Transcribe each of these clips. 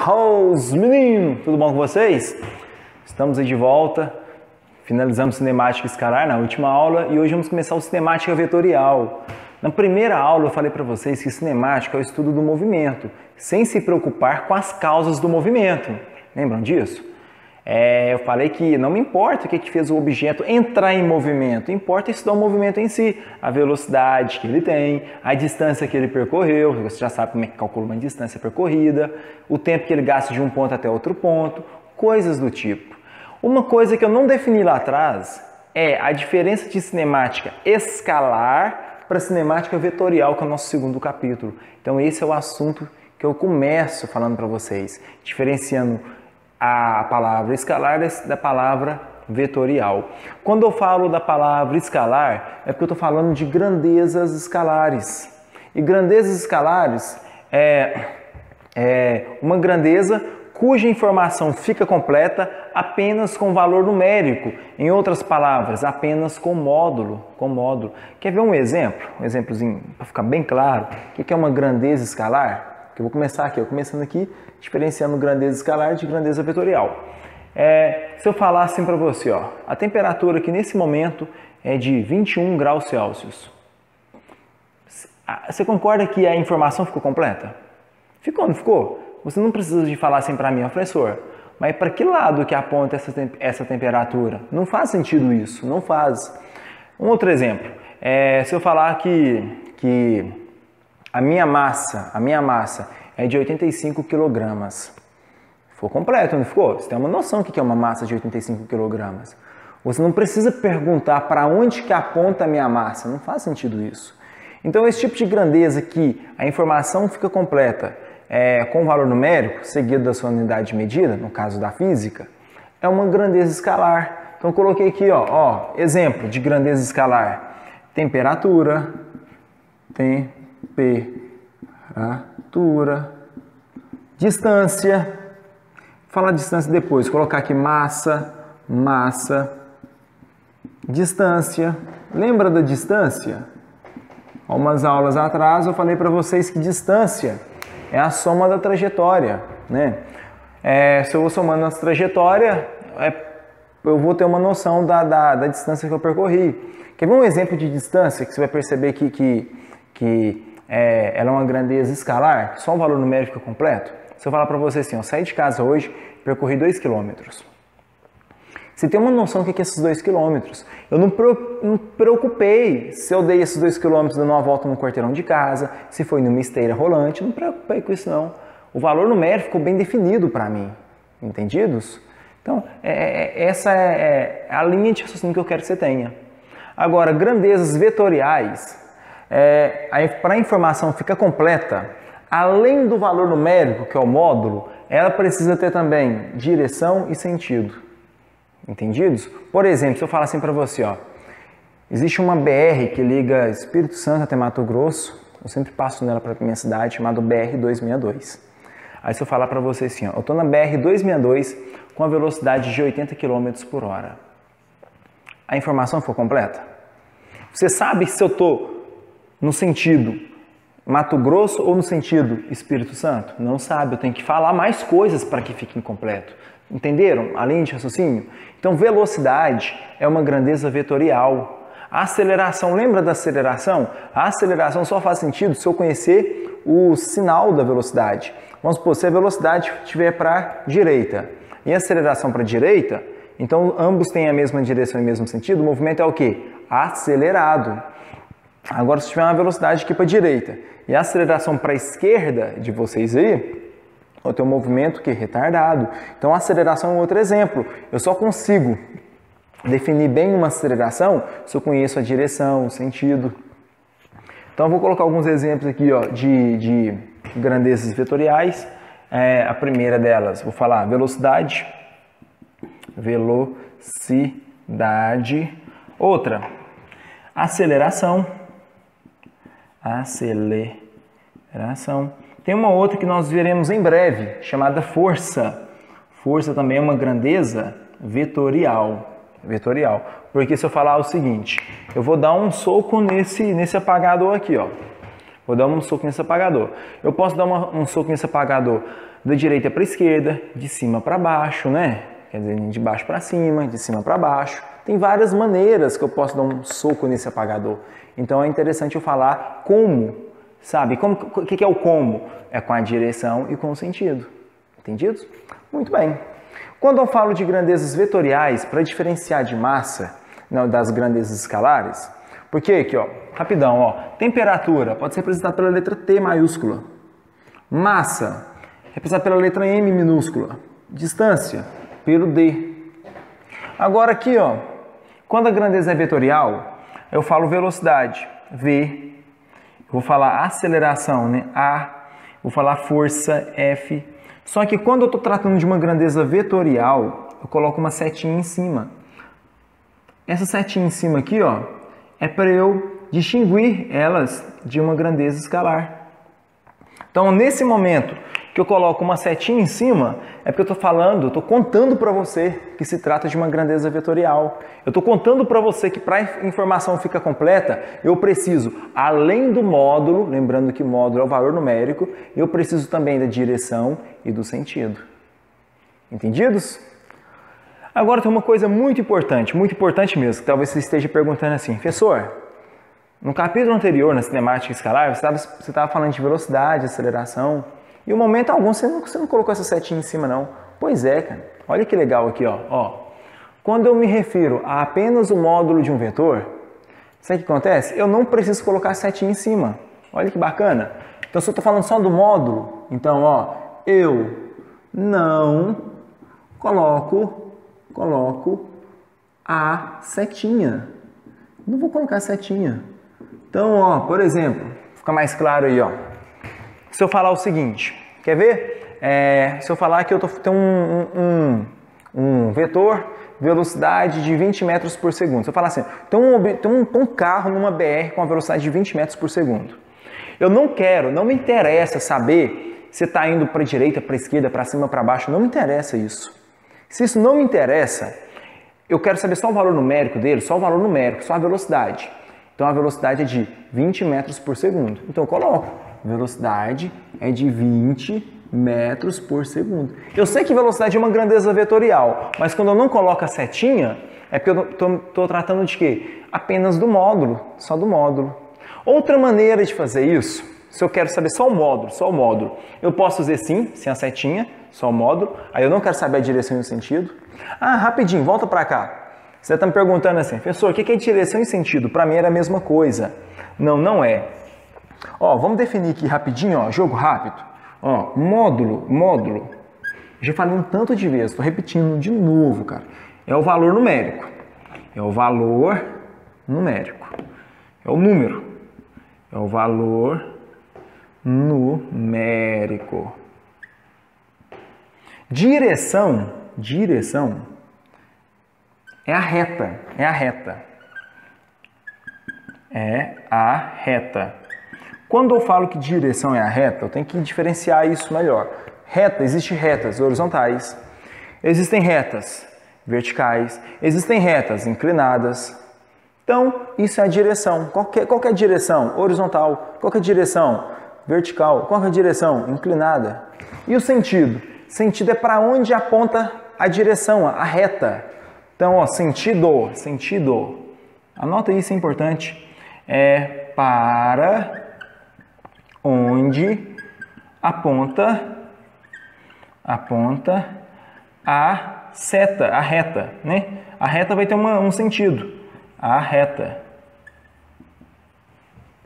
Os meninos, tudo bom com vocês? Estamos aí de volta, finalizamos cinemática escalar na última aula e hoje vamos começar o cinemática vetorial. Na primeira aula eu falei para vocês que cinemática é o estudo do movimento, sem se preocupar com as causas do movimento. Lembram disso? Eu falei que não me importa o que fez o objeto entrar em movimento, importa estudar o movimento em si, a velocidade que ele tem, a distância que ele percorreu, você já sabe como é que calcula uma distância percorrida, o tempo que ele gasta de um ponto até outro ponto, coisas do tipo. Uma coisa que eu não defini lá atrás é a diferença de cinemática escalar para cinemática vetorial, que é o nosso segundo capítulo. Então esse é o assunto que eu começo falando para vocês, diferenciando a palavra escalar da palavra vetorial. Quando eu falo da palavra escalar, é porque eu estou falando de grandezas escalares. E grandezas escalares é uma grandeza cuja informação fica completa apenas com valor numérico. Em outras palavras, apenas com módulo. Quer ver um exemplo? Um exemplozinho para ficar bem claro. O que é uma grandeza escalar? Que eu vou começar aqui, começando aqui, diferenciando grandeza escalar de grandeza vetorial. Se eu falar assim para você, ó, a temperatura aqui nesse momento é de 21 graus Celsius. Você concorda que a informação ficou completa? Ficou, não ficou? Você não precisa de falar assim para mim, professor, mas para que lado que aponta essa temperatura? Não faz sentido isso, não faz. Um outro exemplo, se eu falar que a minha massa é de 85 kg. Ficou completo, não ficou? Você tem uma noção do que é uma massa de 85 kg. Você não precisa perguntar para onde que aponta a minha massa. Não faz sentido isso. Então, esse tipo de grandeza que a informação fica completa com um valor numérico, seguido da sua unidade de medida, no caso da física, é uma grandeza escalar. Então, eu coloquei aqui, exemplo de grandeza escalar. Temperatura, distância, falar distância depois, colocar aqui massa, distância. Lembra da distância? Umas aulas atrás eu falei para vocês que distância é a soma da trajetória, né? Se eu vou somando as trajetórias, eu vou ter uma noção da distância que eu percorri. Quer ver um exemplo de distância que você vai perceber que ela é uma grandeza escalar, só um valor numérico completo? Se eu falar para você assim, eu saí de casa hoje, percorri 2 km. Você tem uma noção do que é esses 2 km. Eu não preocupei se eu dei esses 2 km dando uma volta no quarteirão de casa, se foi numa esteira rolante, não me preocupei com isso não. O valor numérico ficou bem definido para mim, entendidos? Então, essa é a linha de raciocínio que eu quero que você tenha. Agora, grandezas vetoriais, para a informação ficar completa, além do valor numérico, que é o módulo, ela precisa ter também direção e sentido. Entendidos? Por exemplo, se eu falar assim para você, existe uma BR que liga Espírito Santo até Mato Grosso, eu sempre passo nela para minha cidade, chamada BR-262. Aí se eu falar para você assim, eu estou na BR-262 com a velocidade de 80 km por hora. A informação ficou completa? Você sabe se eu estou no sentido Mato Grosso ou no sentido Espírito Santo? Não sabe, eu tenho que falar mais coisas para que fique incompleto. Entenderam? Além de raciocínio? Então, velocidade é uma grandeza vetorial. A aceleração, lembra da aceleração? A aceleração só faz sentido se eu conhecer o sinal da velocidade. Vamos supor, se a velocidade estiver para a direita e a aceleração para a direita, então ambos têm a mesma direção e o mesmo sentido, o movimento é o quê? Acelerado. Agora, se tiver uma velocidade aqui para a direita e a aceleração para a esquerda de vocês aí, eu tenho um movimento que é retardado. Então, a aceleração é outro exemplo. Eu só consigo definir bem uma aceleração se eu conheço a direção, o sentido. Então, eu vou colocar alguns exemplos aqui de grandezas vetoriais. A primeira delas, vou falar velocidade. Outra, aceleração. Tem uma outra que nós veremos em breve, chamada força. Força também é uma grandeza vetorial. Porque se eu falar o seguinte, eu vou dar um soco nesse apagador aqui, Vou dar um soco nesse apagador. Eu posso dar um soco nesse apagador da direita para a esquerda, de cima para baixo, né? Quer dizer, de baixo para cima, de cima para baixo. Tem várias maneiras que eu posso dar um soco nesse apagador. Então é interessante eu falar como, sabe? O que é o como? É com a direção e com o sentido. Entendidos? Muito bem. Quando eu falo de grandezas vetoriais, para diferenciar de massa, não, das grandezas escalares, porque aqui, ó, rapidão, ó, temperatura pode ser representada pela letra T maiúscula. Massa, representada pela letra M minúscula. Distância, pelo D. Agora aqui, ó, quando a grandeza é vetorial, eu falo velocidade, V. Eu vou falar aceleração, né? A. Vou falar força, F. Só que quando eu estou tratando de uma grandeza vetorial, eu coloco uma setinha em cima. Essa setinha em cima aqui, ó, é para eu distinguir elas de uma grandeza escalar. Então, nesse momento que eu coloco uma setinha em cima, é porque eu estou contando para você que se trata de uma grandeza vetorial. Eu estou contando para você que para a informação ficar completa, eu preciso, além do módulo, lembrando que módulo é o valor numérico, eu preciso também da direção e do sentido. Entendidos? Agora tem uma coisa muito importante mesmo, que talvez você esteja perguntando assim, professor, no capítulo anterior, na cinemática escalar, você estava falando de velocidade, aceleração, e em momento algum você não colocou essa setinha em cima não. Pois é, cara. Olha que legal aqui, ó. Quando eu me refiro a apenas o módulo de um vetor, sabe o que acontece? Eu não preciso colocar a setinha em cima. Olha que bacana. Então, se eu estou falando só do módulo, então, ó, eu não coloco a setinha. Não vou colocar a setinha. Então, ó, por exemplo, fica mais claro aí, ó. Se eu falar o seguinte, quer ver? Se eu falar que eu tenho um vetor, velocidade de 20 metros por segundo. Se eu falar assim, tem um carro numa BR com a velocidade de 20 metros por segundo. Eu não me interessa saber se está indo para a direita, para a esquerda, para cima, para baixo. Não me interessa isso. Se isso não me interessa, eu quero saber só o valor numérico dele, só o valor numérico, só a velocidade. Então a velocidade é de 20 metros por segundo. Então eu coloco. Velocidade é de 20 metros por segundo. Eu sei que velocidade é uma grandeza vetorial, mas quando eu não coloco a setinha, é porque eu estou tratando de quê? Apenas do módulo, só do módulo. Outra maneira de fazer isso, se eu quero saber só o módulo, eu posso fazer sim, sem a setinha, só o módulo, aí eu não quero saber a direção e o sentido. Ah, rapidinho, volta para cá. Você está me perguntando assim, professor, o que é direção e sentido? Para mim era a mesma coisa. Não, não é. Ó, vamos definir aqui rapidinho, ó, jogo rápido. Ó, módulo. Já falei um tanto de vezes, estou repetindo de novo, cara. É o valor numérico. É o valor numérico. É o número. É o valor numérico. Direção é a reta. É a reta. Quando eu falo que direção é a reta, eu tenho que diferenciar isso melhor. Existem retas horizontais, existem retas verticais, existem retas inclinadas. Então, isso é a direção. Qual que é a direção? Horizontal. Qual que é a direção? Vertical. Qual que é a direção? Inclinada. E o sentido? Sentido é para onde aponta a direção, a reta. Então, ó, sentido. Anota isso, é importante. É para onde aponta a seta, a reta, né? A reta vai ter um sentido. A reta.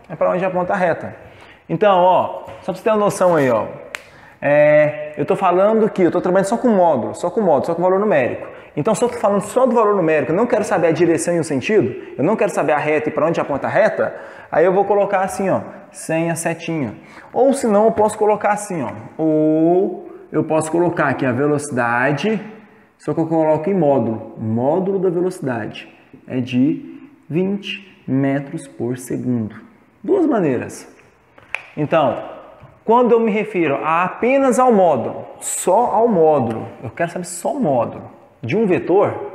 É para onde aponta a reta. Então, ó, só para você ter uma noção aí, ó. Eu estou falando que eu estou trabalhando só com módulo, só com valor numérico. Então, se eu estou falando só do valor numérico, eu não quero saber a direção e o sentido, eu não quero saber a reta e para onde aponta a reta, aí eu vou colocar assim, ó, sem a setinha. Ou se não, eu posso colocar assim, ó. Ou eu posso colocar aqui a velocidade, só que eu coloco em módulo. Módulo da velocidade é de 20 metros por segundo. Duas maneiras. Então, quando eu me refiro apenas ao módulo, só ao módulo, eu quero saber só o módulo de um vetor,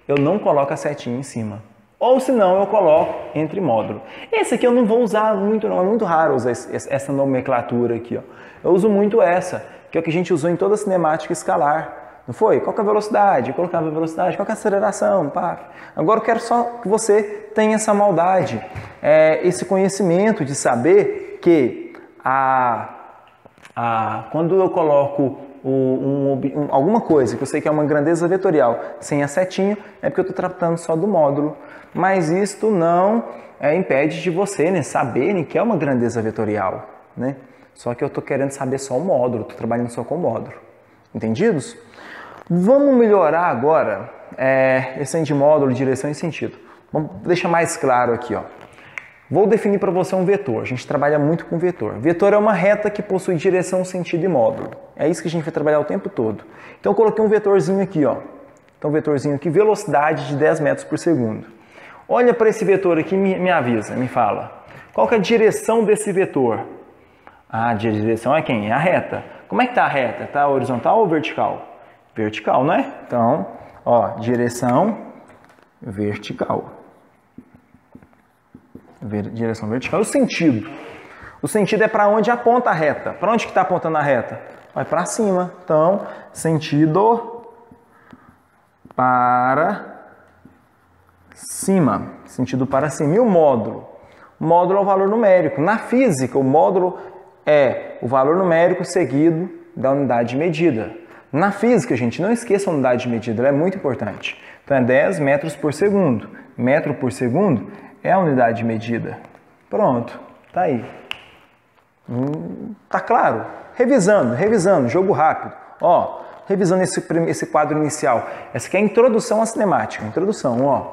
eu não coloco a setinha em cima. ou se não eu coloco entre módulo. Esse aqui eu não vou usar muito não, é muito raro usar essa nomenclatura aqui, ó. Eu uso muito essa, que é o que a gente usou em toda a cinemática escalar. Não foi? Qual que é a velocidade? Eu colocava a velocidade. Qual que é a aceleração? Pá. Agora eu quero só que você tenha essa maldade, esse conhecimento de saber que quando eu coloco alguma coisa que eu sei que é uma grandeza vetorial sem a setinha, é porque eu estou tratando só do módulo. Mas isto não impede de você, né, saberem que é uma grandeza vetorial, né? Só que eu estou querendo saber só o módulo, estou trabalhando só com o módulo. Entendidos? Vamos melhorar agora esse de módulo, direção e sentido. Vamos deixar mais claro aqui, ó. Vou definir para você um vetor. A gente trabalha muito com vetor. Vetor é uma reta que possui direção, sentido e módulo. É isso que a gente vai trabalhar o tempo todo. Então eu coloquei um vetorzinho aqui, ó. Então vetorzinho aqui, velocidade de 10 metros por segundo. Olha para esse vetor aqui e me avisa, me fala. Qual que é a direção desse vetor? A direção é quem? É a reta. Como é que está a reta? Está horizontal ou vertical? Vertical, não é? Então, ó, direção vertical. Direção vertical. E o sentido? O sentido é para onde aponta a reta. Para onde que está apontando a reta? Vai para cima. Então, sentido para cima. Sentido para cima. E o módulo? O módulo é o valor numérico. Na física, o módulo é o valor numérico seguido da unidade de medida. Na física, gente, não esqueça a unidade de medida, ela é muito importante. Então é 10 metros por segundo. Metro por segundo é a unidade de medida. Pronto, tá aí. Tá claro? Revisando, jogo rápido. Ó, revisando esse quadro inicial. Essa aqui é a introdução à cinemática. Introdução, ó.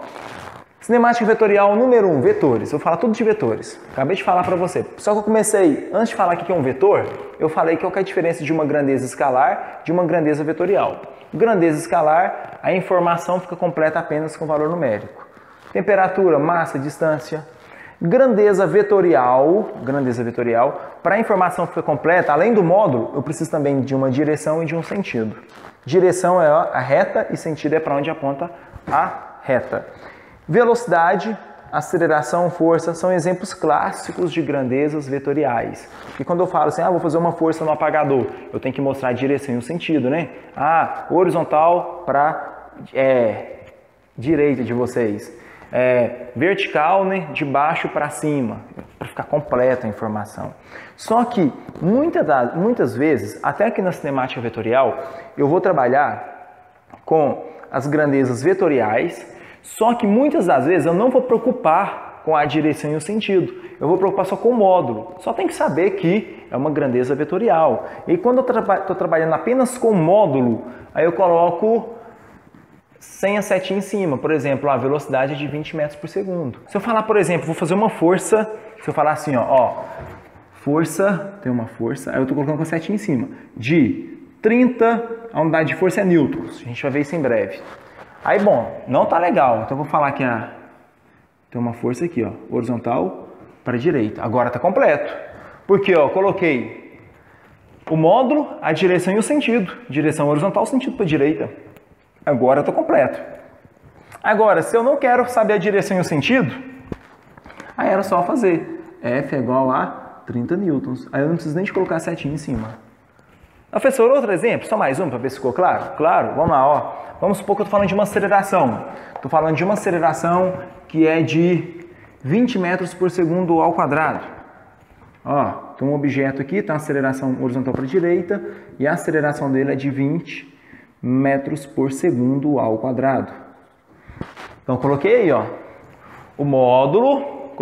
Cinemática vetorial número 1, vetores. Eu vou falar tudo de vetores. Acabei de falar para você. Só que eu comecei, antes de falar o que é um vetor, eu falei qual que é a diferença de uma grandeza escalar de uma grandeza vetorial. Grandeza escalar, a informação fica completa apenas com valor numérico. Temperatura, massa, distância. Grandeza vetorial, para a informação ficar completa, além do módulo, eu preciso também de uma direção e de um sentido. Direção é a reta e sentido é para onde aponta a reta. Velocidade, aceleração, força são exemplos clássicos de grandezas vetoriais. E quando eu falo assim, vou fazer uma força no apagador, eu tenho que mostrar a direção e o sentido, né? Horizontal para direita de vocês. Vertical, né? De baixo para cima, para ficar completa a informação. Só que muitas vezes, até aqui na cinemática vetorial, eu vou trabalhar com as grandezas vetoriais. Só que muitas das vezes eu não vou preocupar com a direção e o sentido. Eu vou preocupar só com o módulo. Só tem que saber que é uma grandeza vetorial. E quando eu estou trabalhando apenas com o módulo, aí eu coloco sem a setinha em cima. Por exemplo, a velocidade é de 20 metros por segundo. Se eu falar, por exemplo, vou fazer uma força, se eu falar assim, ó, força, tem uma força, aí eu estou colocando com a setinha em cima, de 30, a unidade de força é newtons. A gente vai ver isso em breve. Aí, bom, não tá legal. Então, eu vou falar que tem uma força aqui, ó, horizontal para a direita. Agora tá completo. Porque, ó, coloquei o módulo, a direção e o sentido. Direção horizontal, sentido para a direita. Agora tá completo. Agora, se eu não quero saber a direção e o sentido, aí era só fazer F é igual a 30 newtons. Aí eu não preciso nem de colocar a setinha em cima. Professor, outro exemplo? Só mais um para ver se ficou claro? Claro, vamos lá, ó. Vamos supor que eu estou falando de uma aceleração. Estou falando de uma aceleração que é de 20 metros por segundo ao quadrado. Ó, tem um objeto aqui, tem uma aceleração horizontal para a direita e a aceleração dele é de 20 metros por segundo ao quadrado. Então, coloquei aí, ó, o módulo,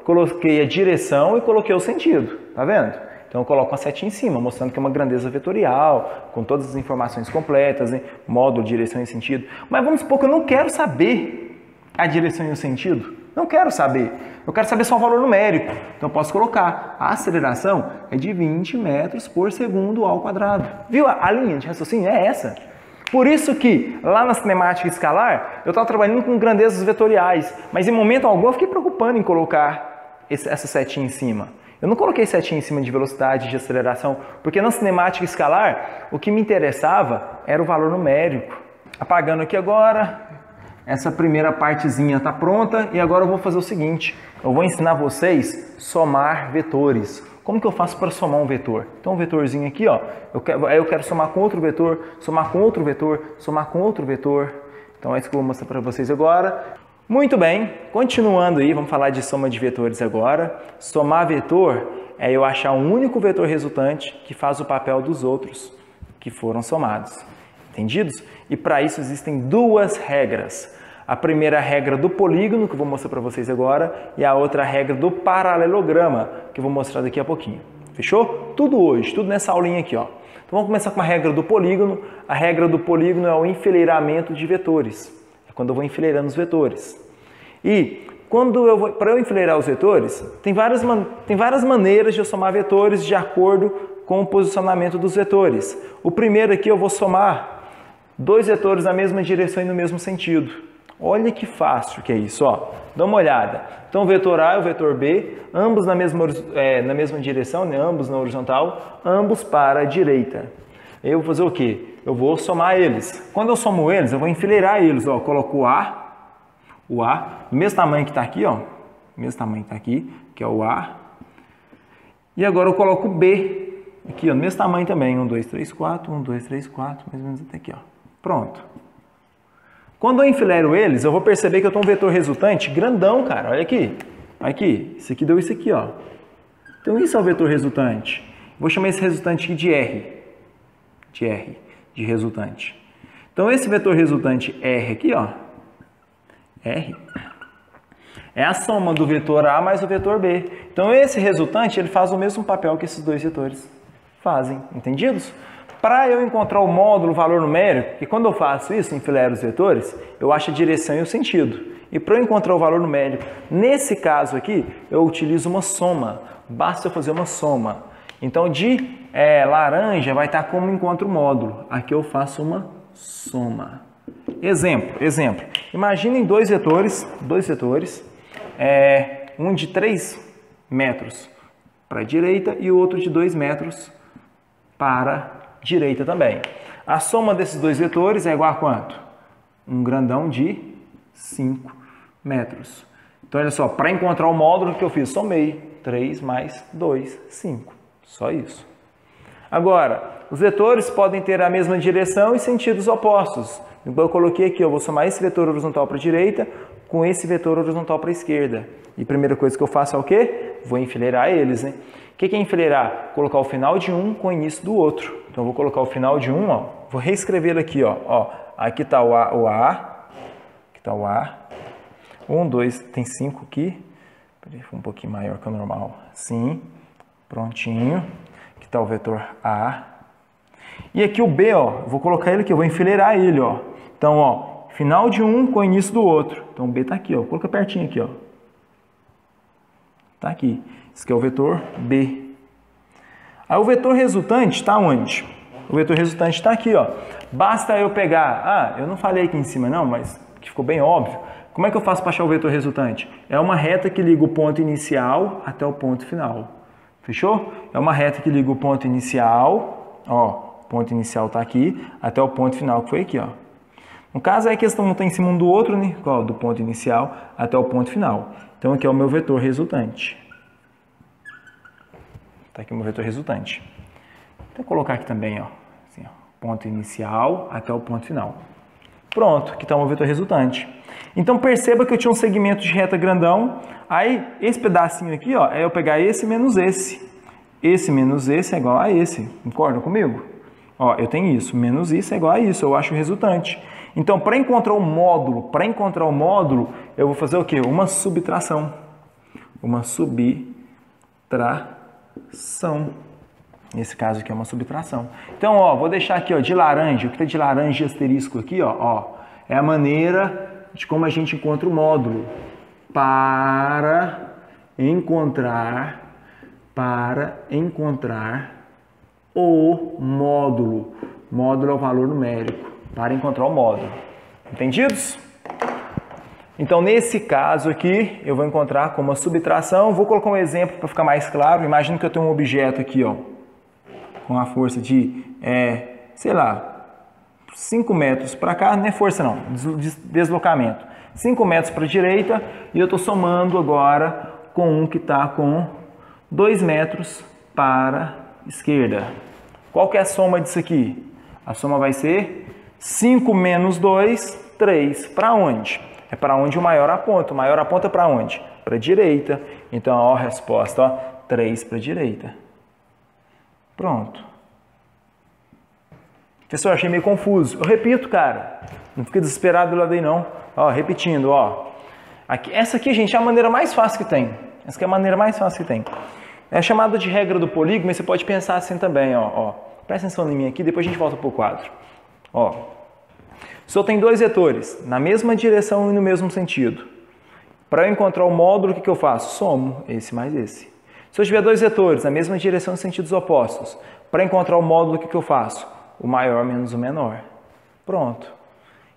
coloquei a direção e coloquei o sentido, tá vendo? Então eu coloco uma setinha em cima, mostrando que é uma grandeza vetorial, com todas as informações completas, né? Módulo, direção e sentido. Mas vamos supor que eu não quero saber a direção e o sentido. Não quero saber. Eu quero saber só o valor numérico. Então eu posso colocar a aceleração é de 20 metros por segundo ao quadrado. Viu? A linha de raciocínio é essa. Por isso que lá na cinemática escalar, eu estava trabalhando com grandezas vetoriais, mas em momento algum eu fiquei preocupando em colocar essa setinha em cima. Eu não coloquei setinha em cima de velocidade, de aceleração, porque na cinemática escalar, o que me interessava era o valor numérico. Apagando aqui agora, essa primeira partezinha está pronta e agora eu vou fazer o seguinte, eu vou ensinar vocês somar vetores. Como que eu faço para somar um vetor? Então um vetorzinho aqui, ó, eu quero somar com outro vetor, somar com outro vetor, somar com outro vetor. Então é isso que eu vou mostrar para vocês agora. Muito bem, continuando aí, vamos falar de soma de vetores agora. Somar vetor é eu achar um único vetor resultante que faz o papel dos outros que foram somados. Entendidos? E para isso existem duas regras. A primeira regra do polígono, que eu vou mostrar para vocês agora, e a outra regra do paralelograma, que eu vou mostrar daqui a pouquinho. Fechou? Tudo hoje, tudo nessa aulinha aqui, ó. Então vamos começar com a regra do polígono. A regra do polígono é o enfileiramento de vetores. É quando eu vou enfileirando os vetores. E para eu enfileirar os vetores, tem várias maneiras de eu somar vetores de acordo com o posicionamento dos vetores. O primeiro aqui eu vou somar dois vetores na mesma direção e no mesmo sentido. Olha que fácil que é isso, ó. Dá uma olhada. Então o vetor A e o vetor B, ambos na mesma direção, né? Ambos na horizontal, ambos para a direita. Eu vou fazer o quê? Eu vou somar eles. Quando eu somo eles, eu vou enfileirar eles, ó. Eu coloco o A, do mesmo tamanho que está aqui, ó. Mesmo tamanho que está aqui, que é o A. E agora eu coloco o B, aqui, ó, no mesmo tamanho também. 1, 2, 3, 4, 1, 2, 3, 4, mais ou menos até aqui, ó. Pronto. Quando eu enfileiro eles, eu vou perceber que eu tenho um vetor resultante grandão, cara. Olha aqui. Aqui. Isso aqui deu isso aqui, ó. Então isso é o vetor resultante. Vou chamar esse resultante aqui de R. De R. De resultante. Então esse vetor resultante R aqui, ó. R. É a soma do vetor A mais o vetor B. Então esse resultante, ele faz o mesmo papel que esses dois vetores fazem. Entendidos? Para eu encontrar o módulo, o valor numérico, que quando eu faço isso, enfileiro os vetores, eu acho a direção e o sentido. E para eu encontrar o valor numérico, nesse caso aqui, eu utilizo uma soma. Basta eu fazer uma soma. Então, de laranja vai estar como encontro o módulo. Aqui eu faço uma soma. Exemplo. Imaginem dois vetores, um de 3 metros para a direita e o outro de 2 metros para a direita também. A soma desses dois vetores é igual a quanto? Um grandão de 5 metros. Então, olha só, para encontrar o módulo que eu fiz, somei 3 mais 2, 5. Só isso. Agora, os vetores podem ter a mesma direção e sentidos opostos. Então, eu coloquei aqui, eu vou somar esse vetor horizontal para a direita com esse vetor horizontal para a esquerda. E a primeira coisa que eu faço é o quê? Vou enfileirar eles, né? O que é enfileirar? Colocar o final de um com o início do outro. Então, eu vou colocar o final de um, ó. Vou reescrever aqui, ó. Aqui está o A. Aqui está o A. 1, 2, tem 5 aqui. Foi um pouquinho maior que o normal. Sim. Prontinho. Aqui está o vetor A. E aqui o B, ó. Vou colocar ele aqui, eu vou enfileirar ele, ó. Então, ó. Final de um com o início do outro. Então, o B está aqui, ó. Coloca pertinho aqui, ó. Está aqui. Esse aqui é o vetor B. Aí o vetor resultante está onde? O vetor resultante está aqui, ó. Basta eu pegar... eu não falei aqui em cima não, mas que ficou bem óbvio. Como é que eu faço para achar o vetor resultante? É uma reta que liga o ponto inicial até o ponto final. Fechou? É uma reta que liga o ponto inicial, ó. O ponto inicial está aqui, até o ponto final, que foi aqui, ó. No caso, é que eles estão em cima um do outro, né? Ó, do ponto inicial até o ponto final. Então, aqui é o meu vetor resultante. Está aqui o meu vetor resultante. Vou colocar aqui também, ó. Assim, ó. Ponto inicial até o ponto final. Pronto, aqui está o meu vetor resultante. Então, perceba que eu tinha um segmento de reta grandão. Aí, esse pedacinho aqui, ó, é eu pegar esse menos esse. Esse menos esse é igual a esse. Concorda comigo? Ó, eu tenho isso. Menos isso é igual a isso. Eu acho o resultante. Então, para encontrar o módulo, eu vou fazer o quê? Uma subtração. Uma subtração. Nesse caso aqui é uma subtração. Então, ó, vou deixar aqui, ó, de laranja. O que é de laranja asterisco aqui, ó, é a maneira de como a gente encontra o módulo. Para encontrar o módulo. Módulo é o valor numérico. Para encontrar o módulo. Entendidos? Então, nesse caso aqui, eu vou encontrar como uma subtração. Vou colocar um exemplo para ficar mais claro. Imagina que eu tenho um objeto aqui, ó, com a força de, sei lá, 5 metros para cá, não é força não, deslocamento. 5 metros para a direita e eu estou somando agora com um que está com 2 metros para a esquerda. Qual que é a soma disso aqui? A soma vai ser 5 menos 2, 3. Para onde? É para onde o maior aponta. O maior aponta para onde? Para a direita. Então, ó, a resposta, ó, 3 para a direita. Pronto. Pessoal, achei meio confuso. Eu repito, cara. Não fica desesperado do lado aí, não. Ó, repetindo, ó. Essa aqui, gente, é a maneira mais fácil que tem. Essa aqui é a maneira mais fácil que tem. É chamada de regra do polígono, mas você pode pensar assim também, ó. Presta atenção em mim aqui, depois a gente volta para o quadro. Ó. Se eu tenho dois vetores na mesma direção e no mesmo sentido, para eu encontrar o módulo, o que eu faço? Somo esse mais esse. Se eu tiver dois vetores na mesma direção em sentidos opostos, para encontrar o módulo, o que eu faço? O maior menos o menor. Pronto.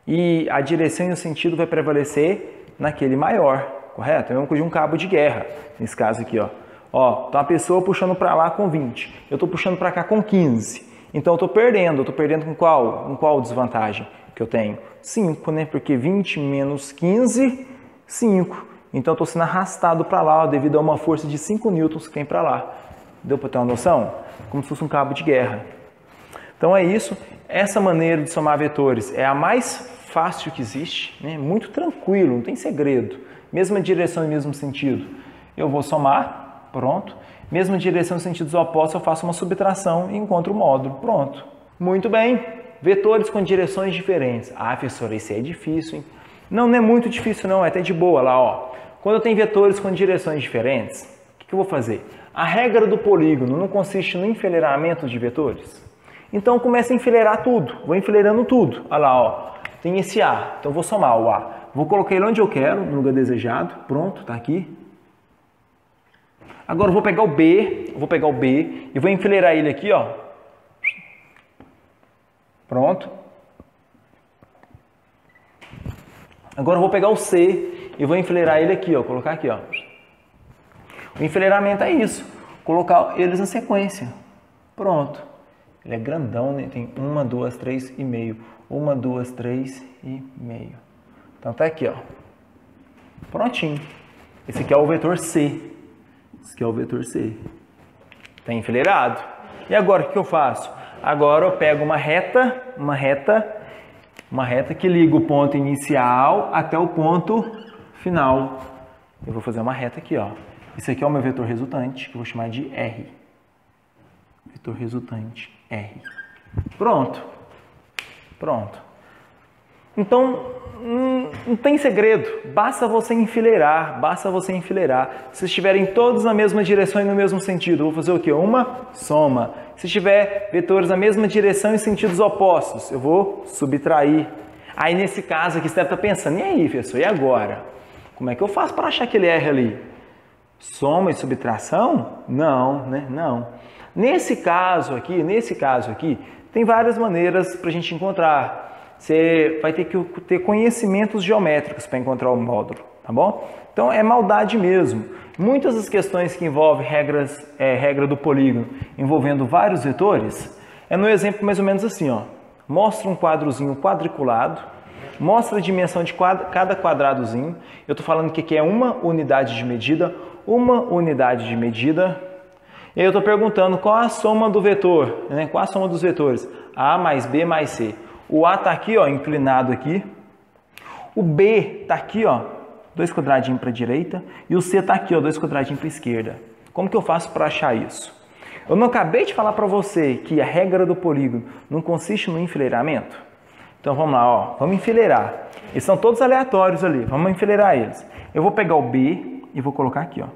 E a direção e o sentido vai prevalecer naquele maior, correto? É um cabo de guerra, nesse caso aqui, ó. Ó, então a pessoa puxando para lá com 20, eu estou puxando para cá com 15. Então eu estou perdendo com qual? Com qual desvantagem que eu tenho? 5, né? Porque 20 menos 15, 5. Então eu estou sendo arrastado para lá, ó, devido a uma força de 5 newtons que tem para lá. Deu para ter uma noção? Como se fosse um cabo de guerra. Então é isso. Essa maneira de somar vetores é a mais fácil que existe, né? Muito tranquilo, não tem segredo. Mesma direção e mesmo sentido. Eu vou somar. Pronto. Mesma direção em sentidos opostos, eu faço uma subtração e encontro o módulo. Pronto. Muito bem. Vetores com direções diferentes. Ah, professor, isso aí é difícil, hein? Não, não é muito difícil não, é até de boa lá, ó. Quando eu tenho vetores com direções diferentes, o que eu vou fazer? A regra do polígono não consiste no enfileiramento de vetores? Então, eu começo a enfileirar tudo. Vou enfileirando tudo. Olha lá, ó. Tem esse A. Então, eu vou somar o A. Vou colocar ele onde eu quero, no lugar desejado. Pronto, tá aqui. Agora eu vou pegar o B, e vou enfileirar ele aqui, ó. Pronto. Agora eu vou pegar o C e vou enfileirar ele aqui, ó, colocar aqui, ó. O enfileiramento é isso, colocar eles na sequência. Pronto. Ele é grandão, né? Tem 1, 2, 3 e meio. 1, 2, 3 e meio. Então tá aqui, ó. Prontinho. Esse aqui é o vetor C. Esse aqui é o vetor C. Está enfileirado. E agora o que eu faço? Agora eu pego uma reta que liga o ponto inicial até o ponto final. Eu vou fazer uma reta aqui, ó. Esse aqui é o meu vetor resultante, que eu vou chamar de R. Vetor resultante, R. Pronto. Pronto. Então, não tem segredo, basta você enfileirar, Se estiverem todos na mesma direção e no mesmo sentido, eu vou fazer o quê? Uma soma. Se tiver vetores na mesma direção e sentidos opostos, eu vou subtrair. Aí, nesse caso aqui, você deve estar pensando, e aí, professor, e agora? Como é que eu faço para achar aquele R ali? Soma e subtração? Não, né? Não. Nesse caso aqui, tem várias maneiras para a gente encontrar. Você vai ter que ter conhecimentos geométricos para encontrar o módulo, tá bom? Então é maldade mesmo. Muitas das questões que envolvem regra do polígono envolvendo vários vetores, é no exemplo mais ou menos assim, ó. Mostra um quadrozinho quadriculado, mostra a dimensão de cada quadradozinho. Eu estou falando que é uma unidade de medida, E aí eu estou perguntando qual a soma do vetor, né? Qual a soma dos vetores? A mais B mais C. O A está aqui, ó, inclinado aqui. O B está aqui, ó, 2 quadradinhos para a direita. E o C está aqui, ó, 2 quadradinhos para a esquerda. Como que eu faço para achar isso? Eu não acabei de falar para você que a regra do polígono não consiste no enfileiramento? Então vamos lá, ó, vamos enfileirar. Eles são todos aleatórios ali, vamos enfileirar eles. Eu vou pegar o B e vou colocar aqui, ó.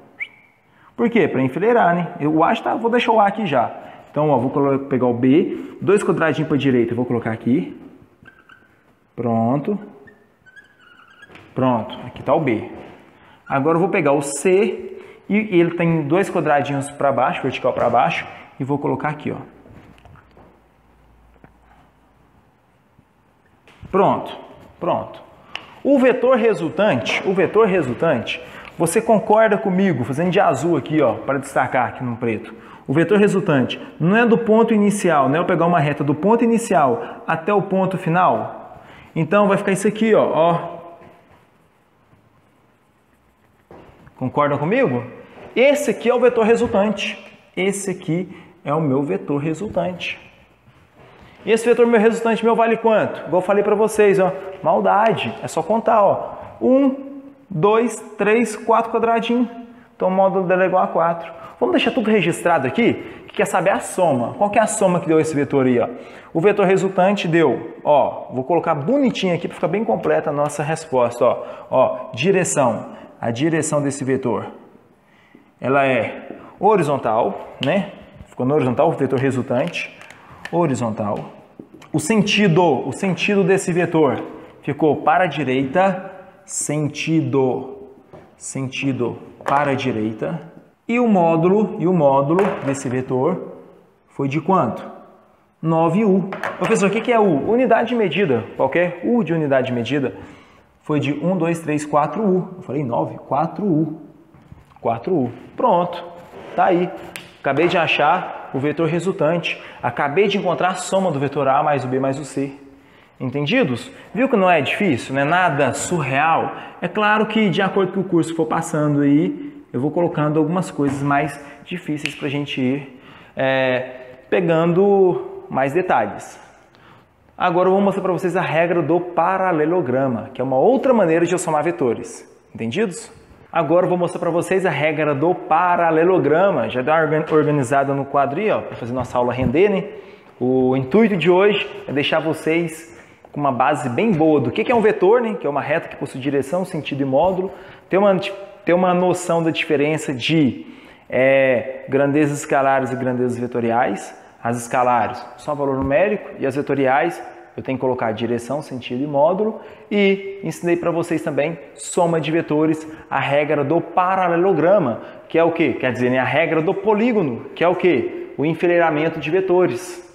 Por quê? Para enfileirar, né? O A está, vou deixar o A aqui já. Então, ó, vou pegar o B, 2 quadradinhos para a direita, vou colocar aqui. Pronto. Pronto, aqui está o B. Agora eu vou pegar o C, e ele tem 2 quadradinhos para baixo, vertical para baixo, e vou colocar aqui, ó. Pronto, pronto. O vetor resultante, Você concorda comigo, fazendo de azul aqui, ó, para destacar aqui no preto. O vetor resultante não é do ponto inicial, não é eu pegar uma reta do ponto inicial até o ponto final? Então vai ficar isso aqui, ó. Concordam comigo? Esse aqui é o vetor resultante. Esse aqui é o meu vetor resultante. E esse vetor meu resultante meu vale quanto? Igual eu falei para vocês, ó, maldade. É só contar, ó. 1, 2, 3, 4 quadradinho. Então o módulo dela é igual a 4. Vamos deixar tudo registrado aqui, que quer saber a soma. Qual que é a soma que deu esse vetor aí, ó? O vetor resultante deu, ó, vou colocar bonitinho aqui para ficar bem completa a nossa resposta, ó. Ó, direção. A direção desse vetor, ela é horizontal, né? Ficou no horizontal, o vetor resultante, horizontal. O sentido desse vetor ficou para a direita, sentido para a direita. E o módulo desse vetor foi de quanto? 9U. Professor, o que é U? Unidade de medida. Qualquer U de unidade de medida foi de 1, 2, 3, 4U. Eu falei 9, 4U. 4U. Pronto. Tá aí. Acabei de achar o vetor resultante. Acabei de encontrar a soma do vetor A mais o B mais o C. Entendidos? Viu que não é difícil? Não é nada surreal? É claro que, de acordo com o curso for passando aí, eu vou colocando algumas coisas mais difíceis para a gente ir pegando mais detalhes. Agora eu vou mostrar para vocês a regra do paralelograma, que é uma outra maneira de eu somar vetores. Entendidos? Agora eu vou mostrar para vocês a regra do paralelograma. Já dá uma organizada no quadro aí, ó, para fazer nossa aula render, né? O intuito de hoje é deixar vocês com uma base bem boa do que é um vetor, né? Que é uma reta que possui direção, sentido e módulo. Ter uma noção da diferença de grandezas escalares e grandezas vetoriais. As escalares só valor numérico e as vetoriais eu tenho que colocar direção, sentido e módulo. E ensinei para vocês também soma de vetores, a regra do paralelograma, que é o quê? Quer dizer, né, a regra do polígono, que é o quê? O enfileiramento de vetores.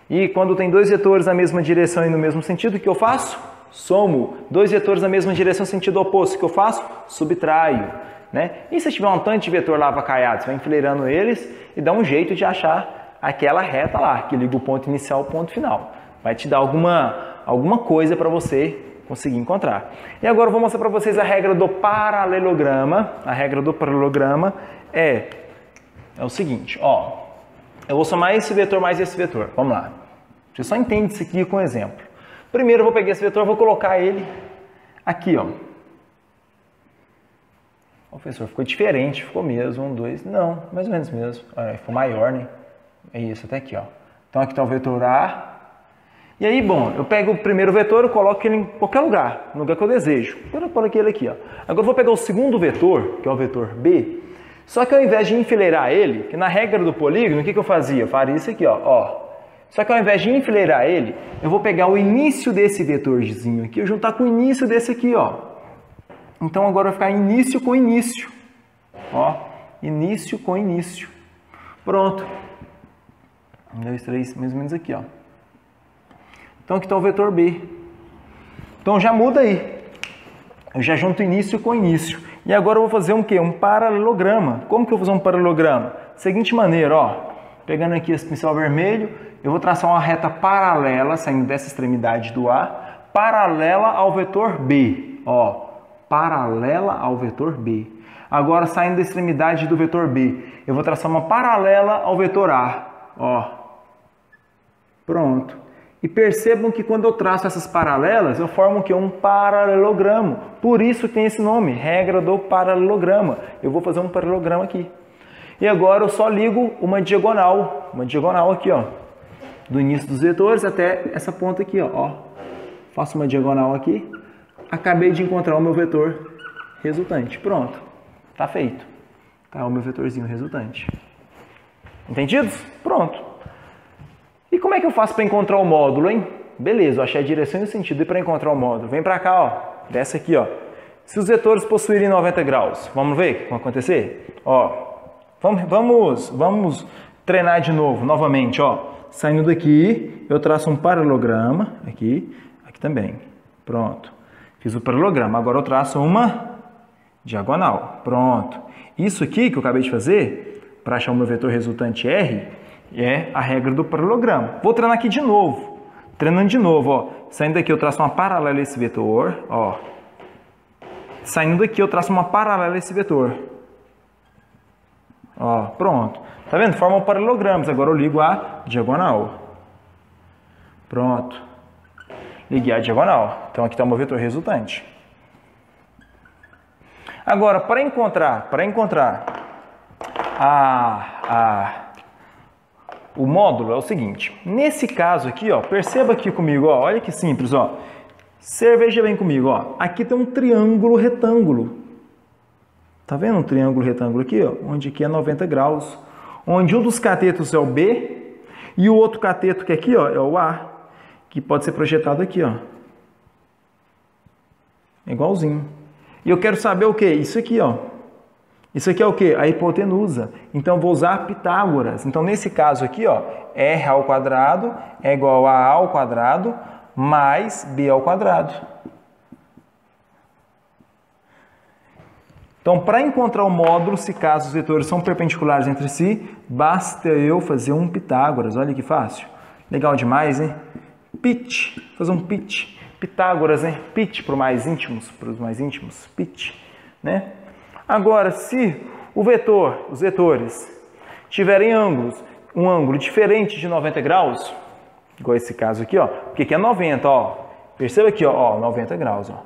E quando tem dois vetores na mesma direção e no mesmo sentido, o que eu faço? Somo. Dois vetores na mesma direção, sentido oposto, o que eu faço? Subtraio. Né? E se tiver um tanto de vetor lá avacaiado, você vai enfileirando eles e dá um jeito de achar aquela reta lá, que liga o ponto inicial ao ponto final. Vai te dar alguma coisa para você conseguir encontrar. E agora eu vou mostrar para vocês a regra do paralelograma. A regra do paralelograma é o seguinte, ó. Eu vou somar esse vetor mais esse vetor. Vamos lá. Você só entende isso aqui com um exemplo. Primeiro eu vou pegar esse vetor e vou colocar ele aqui, ó. O professor, ficou diferente, ficou mesmo, 1, 2, não, mais ou menos mesmo. Olha, ficou maior, né? É isso, até aqui, ó. Então aqui está o vetor A. E aí, bom, eu pego o primeiro vetor e coloco ele em qualquer lugar, no lugar que eu desejo. Eu coloquei ele aqui, ó. Agora eu vou pegar o segundo vetor, que é o vetor B. Só que ao invés de enfileirar ele, que na regra do polígono, o que eu fazia? Eu faria isso aqui, ó. Só que ao invés de enfileirar ele, eu vou pegar o início desse vetorzinho aqui e juntar com o início desse aqui, ó. Então agora vai ficar início com início. Ó, início com início. Pronto. 1, 2, 3, mais ou menos aqui, ó. Então aqui está o vetor B. Então já muda aí. Eu já junto início com início. E agora eu vou fazer um quê? Um paralelograma. Como que eu vou fazer um paralelograma? Seguinte maneira, ó. Pegando aqui esse pincel vermelho, eu vou traçar uma reta paralela, saindo dessa extremidade do A, paralela ao vetor B. Ó, paralela ao vetor B. Agora, saindo da extremidade do vetor B, eu vou traçar uma paralela ao vetor A. Ó, pronto. E percebam que quando eu traço essas paralelas, eu formo o quê? Um paralelogramo. Por isso tem esse nome, regra do paralelograma. Eu vou fazer um paralelograma aqui. E agora eu só ligo uma diagonal aqui, ó. Do início dos vetores até essa ponta aqui, ó. Faço uma diagonal aqui. Acabei de encontrar o meu vetor resultante. Pronto. Tá feito. Tá o meu vetorzinho resultante. Entendidos? Pronto. E como é que eu faço para encontrar o módulo, hein? Beleza, eu achei a direção e o sentido. E para encontrar o módulo? Vem para cá, ó. Desce aqui, ó. Se os vetores possuírem 90 graus, vamos ver o que vai acontecer? Ó, vamos treinar de novo, novamente, ó. Saindo daqui, eu traço um paralelograma. Aqui também. Pronto. Fiz o paralelograma. Agora eu traço uma diagonal. Pronto. Isso aqui que eu acabei de fazer, para achar o meu vetor resultante R, é a regra do paralelogramo. Vou treinar aqui de novo. Treinando de novo, ó. Saindo daqui eu traço uma paralela a esse vetor, ó. Saindo daqui eu traço uma paralela a esse vetor. Ó, pronto. Tá vendo? Formam paralelogramas. Agora eu ligo a diagonal. Pronto. Liguei a diagonal. Então aqui está o meu vetor resultante. Agora, para encontrar o módulo é o seguinte. Nesse caso aqui, ó, perceba aqui comigo, ó, olha que simples, ó. Veja bem comigo, ó. Aqui tem um triângulo retângulo. Tá vendo um triângulo retângulo aqui, ó? Onde aqui é 90 graus. Onde um dos catetos é o B e o outro cateto que é aqui, ó, é o A, que pode ser projetado aqui, ó. É igualzinho. E eu quero saber o que? Isso aqui, ó. Isso aqui é o que? A hipotenusa. Então, eu vou usar Pitágoras. Então, nesse caso aqui, ó, R ao quadrado é igual a A ao quadrado mais B ao quadrado. Então, para encontrar o módulo, se caso os vetores são perpendiculares entre si, basta eu fazer um Pitágoras. Olha que fácil. Legal demais, hein? Pitch. Fazer um pitch. Pitágoras, né? Pitch para os mais íntimos. Pitch, né? Agora, se os vetores tiverem ângulos, um ângulo diferente de 90 graus, igual esse caso aqui, ó, porque aqui é 90, ó. Perceba aqui, ó, 90 graus, ó.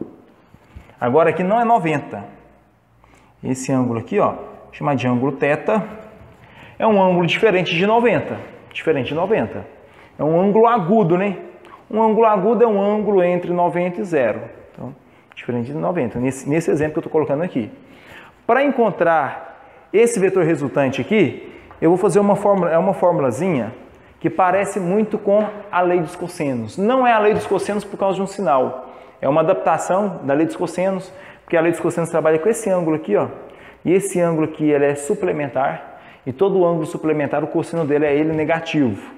Agora aqui não é 90. Esse ângulo aqui, ó, chamado de ângulo θ, é um ângulo diferente de 90. Diferente de 90. É um ângulo agudo, né? Um ângulo agudo é um ângulo entre 90 e 0. Então, diferente de 90. Nesse exemplo que eu estou colocando aqui. Para encontrar esse vetor resultante aqui, eu vou fazer uma formulazinha que parece muito com a lei dos cossenos. Não é a lei dos cossenos por causa de um sinal. É uma adaptação da lei dos cossenos, porque a lei dos cossenos trabalha com esse ângulo aqui, ó. E esse ângulo aqui ele é suplementar, e todo ângulo suplementar, o cosseno dele é ele negativo.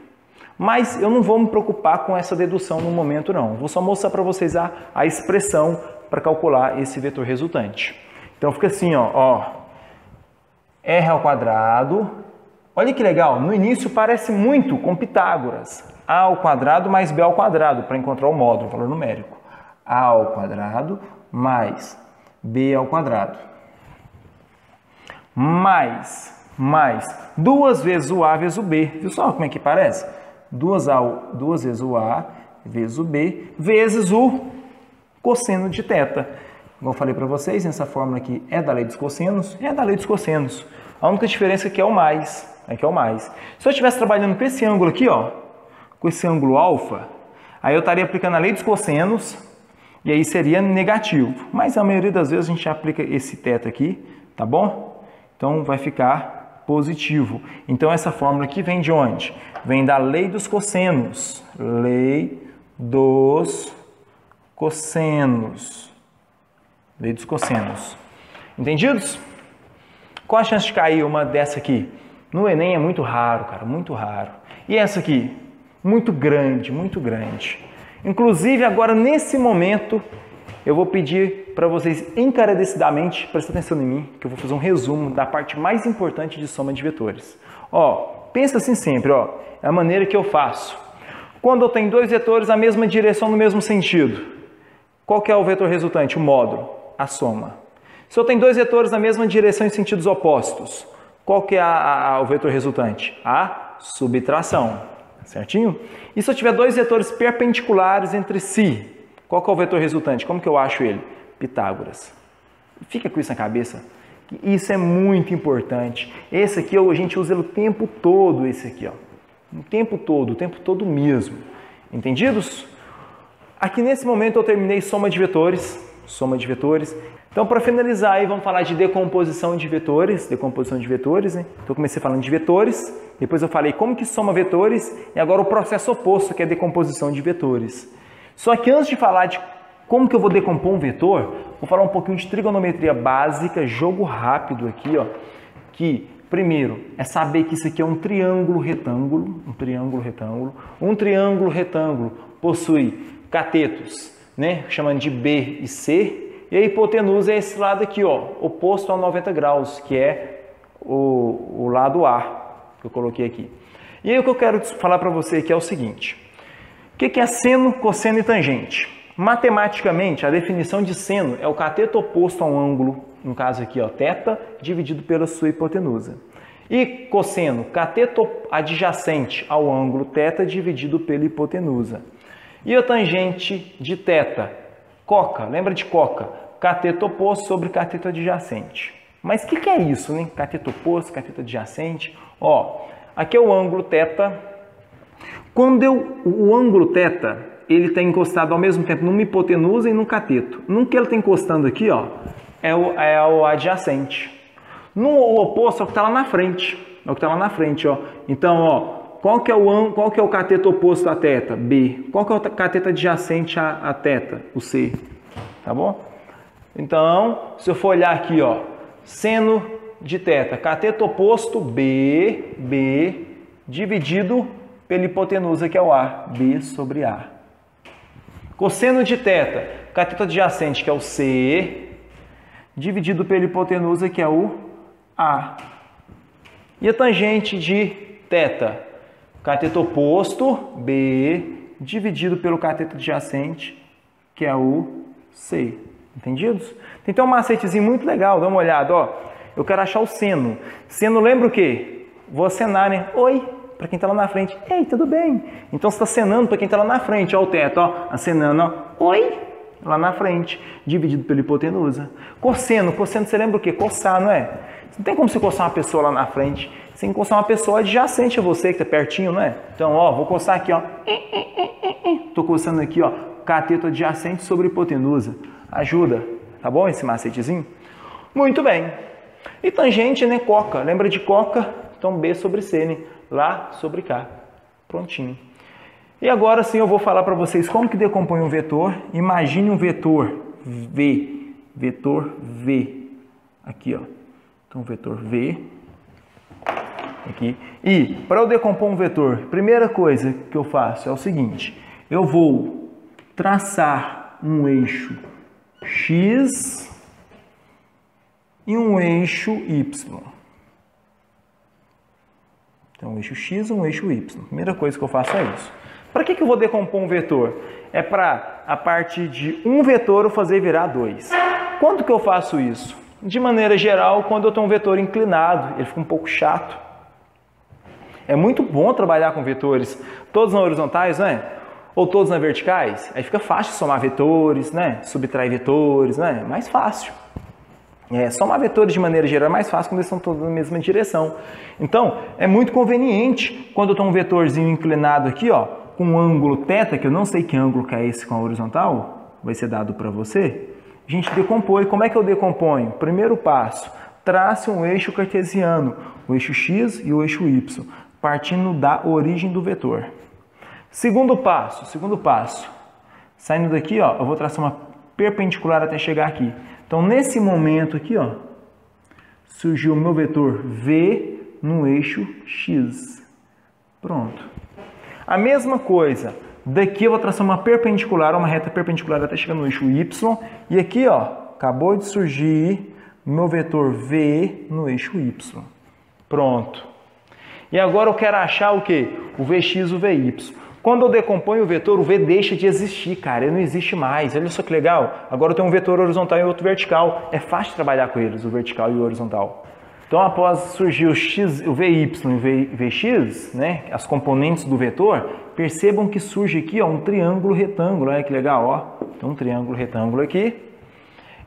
Mas eu não vou me preocupar com essa dedução no momento, não. Vou só mostrar para vocês a expressão para calcular esse vetor resultante. Então fica assim, ó, R ao quadrado. Olha que legal, no início parece muito com Pitágoras. A ao quadrado mais B ao quadrado, para encontrar o módulo, o valor numérico. A ao quadrado mais B ao quadrado. Mais 2 vezes o A vezes o B. Viu só como é que parece? 2 vezes o A vezes o B vezes o cosseno de θ. Como eu falei para vocês, essa fórmula aqui é da lei dos cossenos. É da lei dos cossenos. A única diferença aqui é o mais. Aqui é o mais. Se eu estivesse trabalhando com esse ângulo aqui, ó, com esse ângulo alfa, aí eu estaria aplicando a lei dos cossenos e aí seria negativo. Mas a maioria das vezes a gente aplica esse θ aqui, tá bom? Então vai ficar positivo. Então essa fórmula aqui vem de onde? Vem da lei dos cossenos. Lei dos cossenos. Lei dos cossenos. Entendidos? Qual a chance de cair uma dessa aqui? No Enem é muito raro, cara, muito raro. E essa aqui? Muito grande, muito grande. Inclusive, agora, nesse momento, eu vou pedir para vocês encarecidamente, prestem atenção em mim, que eu vou fazer um resumo da parte mais importante de soma de vetores. Ó, pensa assim sempre, ó, é a maneira que eu faço. Quando eu tenho dois vetores na mesma direção, no mesmo sentido, qual que é o vetor resultante? O módulo, a soma. Se eu tenho dois vetores na mesma direção em sentidos opostos, qual que é o vetor resultante? A subtração, certinho? E se eu tiver dois vetores perpendiculares entre si, qual que é o vetor resultante? Como que eu acho ele? Pitágoras. Fica com isso na cabeça. Isso é muito importante. Esse aqui a gente usa ele o tempo todo, esse aqui, ó. O tempo todo mesmo. Entendidos? Aqui nesse momento eu terminei soma de vetores. Então, para finalizar aí, vamos falar de decomposição de vetores. Né? Então, eu comecei falando de vetores, depois eu falei como que soma vetores, e agora o processo oposto, que é a decomposição de vetores. Só que antes de falar de como que eu vou decompor um vetor, vou falar um pouquinho de trigonometria básica, jogo rápido aqui, ó, que primeiro é saber que isso aqui é um triângulo retângulo. Um triângulo retângulo possui catetos, né, chamando de B e C, E a hipotenusa é esse lado aqui, ó, oposto a 90 graus, que é o lado A, que eu coloquei aqui. E aí o que eu quero falar para você aqui é o seguinte. O que é seno, cosseno e tangente? Matematicamente, a definição de seno é o cateto oposto a um ângulo, no caso aqui, ó, θ, dividido pela sua hipotenusa. E cosseno, cateto adjacente ao ângulo θ dividido pela hipotenusa. E a tangente de θ, coca, lembra de coca? Cateto oposto sobre cateto adjacente. Mas o que é isso, né? Cateto oposto, cateto adjacente. Ó, aqui é o ângulo θ. Quando o ângulo θ, ele está encostado ao mesmo tempo numa hipotenusa e num cateto. No que ele está encostando aqui, ó, é o adjacente. O oposto é o que está lá na frente. É o que está lá na frente, ó. Então, ó, qual que é o cateto oposto a θ? B. Qual que é o cateto adjacente a θ? O C. Tá bom? Então, se eu for olhar aqui, ó, seno de θ, cateto oposto B, dividido pela hipotenusa, que é o A. B sobre A. Cosseno de θ, cateto adjacente, que é o C, dividido pela hipotenusa, que é o A. E a tangente de θ, cateto oposto, B, dividido pelo cateto adjacente, que é o C. Entendidos? Então, um macetezinho muito legal, dá uma olhada, ó. Eu quero achar o seno. Seno lembra o quê? Vou acenar, né? Oi, para quem está lá na frente. Ei, tudo bem? Então, você está acenando para quem está lá na frente, ó, o teto, ó, acenando, ó. Oi, lá na frente, dividido pela hipotenusa. Cosseno, você lembra o quê? Coçar, não é? Não tem como você coçar uma pessoa lá na frente. Você tem que coçar uma pessoa adjacente a você, que está pertinho, não é? Então, ó, vou coçar aqui, ó. Estou coçando aqui, ó, cateto adjacente sobre hipotenusa. Ajuda, tá bom esse macetezinho? Muito bem. E tangente, né, coca. Lembra de coca? Então, B sobre C, né? Lá sobre cá. Prontinho. E agora sim eu vou falar para vocês como que decompõe um vetor. Imagine um vetor V. Vetor V. Aqui, ó. Então, vetor V. Aqui. E, para eu decompor um vetor, primeira coisa que eu faço é o seguinte. Eu vou traçar um eixo X e um eixo Y. Então, um eixo X e um eixo Y. Primeira coisa que eu faço é isso. Para que eu vou decompor um vetor? É para, a partir de um vetor, eu fazer virar dois. Quando que eu faço isso? De maneira geral, quando eu tenho um vetor inclinado, ele fica um pouco chato. É muito bom trabalhar com vetores todos na horizontais, não é? Ou todos na verticais. Aí fica fácil somar vetores, né? Subtrair vetores, né? Mais fácil. Somar vetores de maneira geral é mais fácil quando eles estão todos na mesma direção. Então, é muito conveniente quando eu tenho um vetorzinho inclinado aqui, ó, com um ângulo θ, que eu não sei que ângulo que é esse com a horizontal, vai ser dado para você. A gente decompõe. Como é que eu decomponho? Primeiro passo, trace um eixo cartesiano, o eixo x e o eixo y, partindo da origem do vetor. Segundo passo, saindo daqui, ó, eu vou traçar uma perpendicular até chegar aqui. Então, nesse momento aqui, ó, surgiu o meu vetor V no eixo x. Pronto. A mesma coisa, daqui eu vou traçar uma perpendicular, uma reta perpendicular até chegar no eixo y. E aqui, ó, acabou de surgir o meu vetor V no eixo y. Pronto. E agora eu quero achar o quê? O Vx e o Vy. Quando eu decomponho o vetor, o V deixa de existir, cara. Ele não existe mais. Olha só que legal. Agora eu tenho um vetor horizontal e outro vertical. É fácil trabalhar com eles, o vertical e o horizontal. Então, após surgir o x, o Vy e o Vx, né, as componentes do vetor, percebam que surge aqui, ó, um triângulo retângulo. Olha que legal, ó. Então, um triângulo retângulo aqui.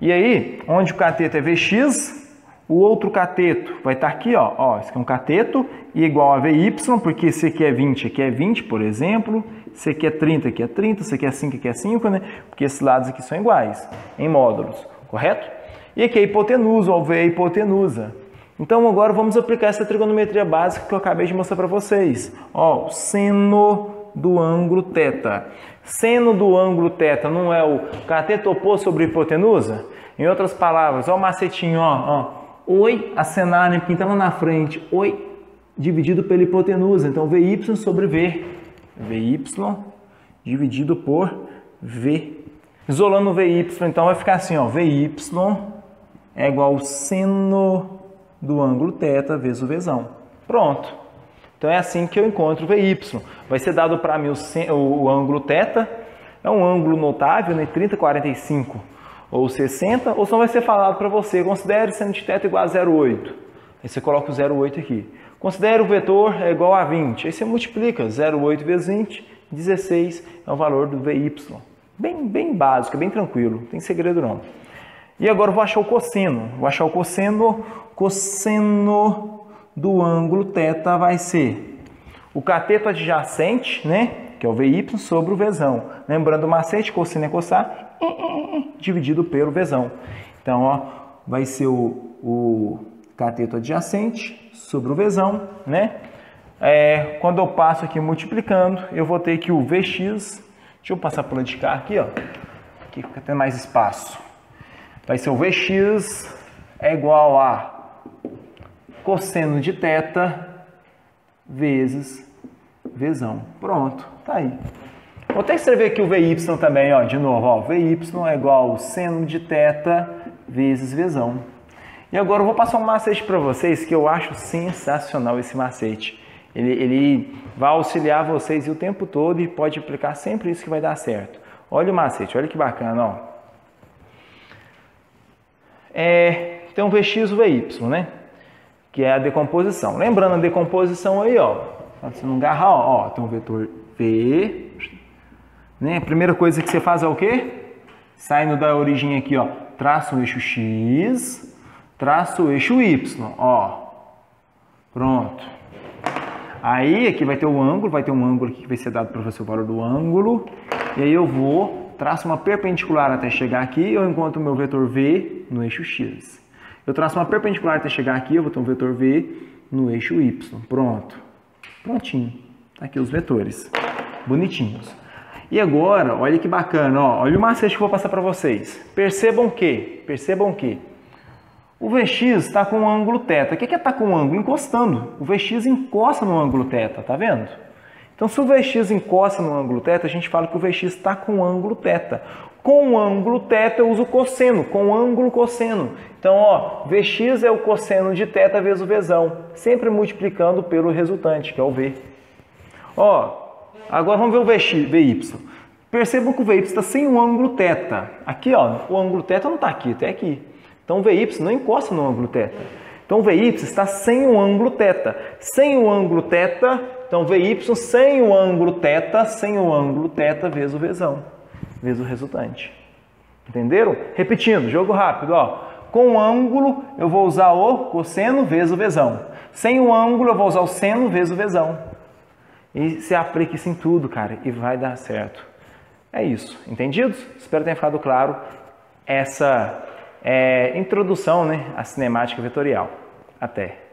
E aí, onde o cateto é Vx, o outro cateto vai estar aqui, ó. Esse aqui é um cateto e igual a Vy, porque esse aqui é 20, aqui é 20, por exemplo. Esse aqui é 30, aqui é 30, esse aqui é 5, aqui é 5, né? Porque esses lados aqui são iguais, em módulos, correto? E aqui é a hipotenusa, ó, V é a hipotenusa. Então, agora vamos aplicar essa trigonometria básica que eu acabei de mostrar para vocês. Ó, o seno do ângulo θ. Seno do ângulo θ não é o cateto oposto sobre hipotenusa? Em outras palavras, ó o macetinho, ó. Oi, acenar, né? Quem está lá na frente. Oi, dividido pela hipotenusa. Então, Vy sobre V. Vy dividido por V. Isolando o VY, então vai ficar assim, ó, VY é igual ao seno do ângulo θ vezes o Vzão. Pronto. Então é assim que eu encontro o VY. Vai ser dado para mim o ângulo θ, é um ângulo notável, né, 30, 45 ou 60, ou só vai ser falado para você, considere seno de θ igual a 0,8. Aí você coloca o 0,8 aqui. Considere o vetor é igual a 20. Aí você multiplica 0,8 vezes 20, 16 é o valor do VY. Bem básico, bem tranquilo, não tem segredo não. E agora eu vou achar o cosseno. Vou achar o cosseno do ângulo θ vai ser o cateto adjacente, né, que é o VY, sobre o Vzão. Lembrando o macete, cosseno é cossar, dividido pelo Vzão. Então, ó, vai ser o cateto adjacente sobre o Vzão, né? Quando eu passo aqui multiplicando, eu vou ter que o Vx, deixa eu passar por lá de cá aqui, ó, aqui fica tendo mais espaço. Vai ser o Vx é igual a cosseno de θ vezes Vzão. Pronto, tá aí. Vou até escrever aqui o Vy também, ó, de novo, ó, Vy é igual ao seno de θ vezes Vzão. E agora eu vou passar um macete para vocês que eu acho sensacional esse macete. Ele vai auxiliar vocês o tempo todo e pode aplicar sempre isso que vai dar certo. Olha o macete, olha que bacana, ó. Tem um Vx e o Vy, né? Que é a decomposição. Lembrando a decomposição aí, ó, para você não agarrar, ó, tem um vetor V, né? A primeira coisa que você faz é o quê? Saindo da origem aqui, ó, traça o eixo X, traça o eixo Y, ó. Pronto. Aí aqui vai ter um ângulo aqui que vai ser dado para você o valor do ângulo. E aí eu vou, traço uma perpendicular até chegar aqui, eu encontro o meu vetor V no eixo X. Eu traço uma perpendicular até chegar aqui, eu vou ter um vetor V no eixo Y. Pronto. Prontinho. Tá aqui os vetores. Bonitinhos. E agora, olha que bacana, ó. Olha o macete que eu vou passar para vocês. Percebam que o Vx está com um ângulo θ. O que é estar com um ângulo? Encostando. O Vx encosta no ângulo θ, tá vendo? Então, se o Vx encosta no ângulo θ, a gente fala que o Vx está com ângulo θ. Com o ângulo θ eu uso cosseno, com ângulo cosseno. Então, ó, Vx é o cosseno de θ vezes o Vzão, sempre multiplicando pelo resultante, que é o V. Ó, agora vamos ver o Vy. Percebam que o Vy está sem o ângulo θ. Aqui, ó, o ângulo θ não está aqui, até aqui. Então, o Vy não encosta no ângulo θ. Então, o Vy está sem o ângulo θ. Sem o ângulo θ, então, Vy sem o ângulo θ vezes o Vzão, vezes o resultante. Entenderam? Repetindo, jogo rápido, ó. Com o ângulo, eu vou usar o cosseno vezes o Vzão. Sem o ângulo, eu vou usar o seno vezes o Vzão. E você aplica isso em tudo, cara, e vai dar certo. É isso. Entendidos? Espero que tenha ficado claro essa introdução, né, à cinemática vetorial. Até!